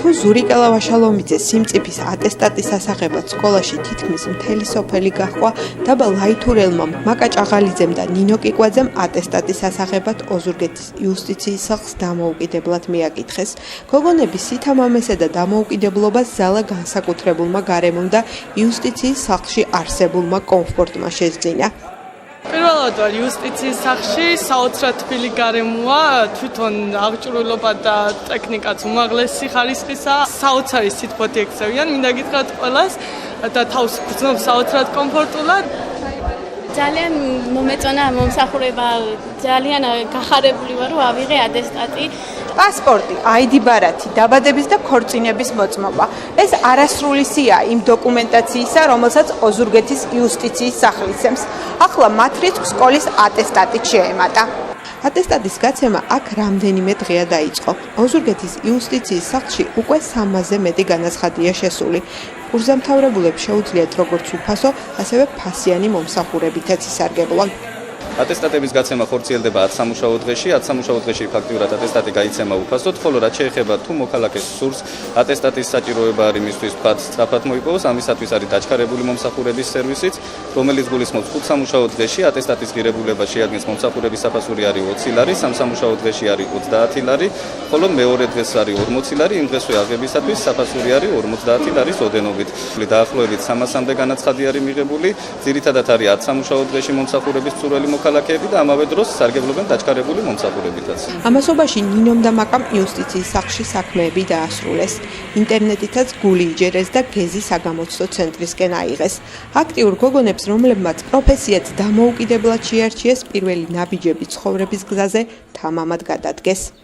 თუ ზურიკა ლავაშალომიძე სიმწიფის ატესტატის ასაღებად სკოლაში თითქმის მთელი სოფელი გაჰყვა, დაბა ლაითურელმა მაკა ჭაღალიძემ და ნინო კიკვაძემ ატესტატის ასაღებად ოზურგეთის იუსტიციის სახლს დამოუკიდებლად მიაკითხეს. გოგონების სითამამესა და დამოუკიდებლობას ზალა განსაკუთრებულმა გარემომ და იუსტიციის სახლში არსებულმა კომფორტმა შესძინა. პირველად ვარ იუსტიციის სახლში, საოცრად თბილი გარემოა, თვითონ აღჭურვილობა და ტექნიკაც უმაღლესი ხარისხისა, საოცარი სითბოთი ექცევიან, მინდა გითხრათ ყველას და თავს გრძნობ საოცრად კომფორტულად. ძალიან მომეწონა მომსახურება, ძალიან გახარებული ვარ, რომ ავიღე ატესტატი. პასპორტი, ID ბარათი, დაბადების და ქორწინების მოწმობა. ეს არასრული სია იმ დოკუმენტაციისა, რომელსაც ოზურგეთის იუსტიციის სახლი სცემს. ახლა მათ რიცხვს სკოლის ატესტატით შეემატა. ატესტატის გაცემა აქ რამდენიმე დღეა დაიწყო. ოზურგეთის იუსტიციის სახლში უკვე 300-ზე მეტი განაცხადია შესული. კურსდამთავრებულებს შეუძლიათ როგორც უფასო, ასევე ფასიანი მომსახურებითაც ისარგებლონ. ატესტატების გაცემა ხორციელდება 10 სამუშაო დღეში, 10 სამუშაო დღეში ფაქტიურად ატესტატი გაიცემა უფასოდ, ხოლო რაც შეეხება თუ მოქალაქეს სურს ატესტატის საჭიროება არის მისთვის ვთქვათ, სწრაფად მოიპოვოს, ამისათვის არის დაჩქარებული მომსახურების სერვისიც, რომელიც გულისხმობს 5 სამუშაო დღეში ატესტატის ღირებულება შეადგენს მომსახურების საფასური არის 20 ლარი, 3 სამუშაო დღეში არის 30 ლარი, ხოლო მეორე დღეს არის 40 ლარი, იმ დღესვე აღებისათვის საფასური არის 50 ლარის ოდენობით. დაახლოებით 300-მდე განაცხადი არის მიღებული, ძირითადად არის 10 სამუშაო დღეში მომსახურების წვრილი მოქალაქეები და ამავე დროს სარგებლობენ დაჩქარებული მომსახურებითაც. ამასობაში ნინომ და მაკამ იუსტიციის სახლში საქმეები დაასრულეს. ინტერნეტითაც გული იჯერეს და გეზი საგამოცდო ცენტრისკენ აიღეს. აქტიურ გოგონებს, რომლებმაც პროფესიაც დამოუკიდებლად შეარჩიეს, პირველი ნაბიჯები ცხოვრების გზაზე თამამად გადადგეს.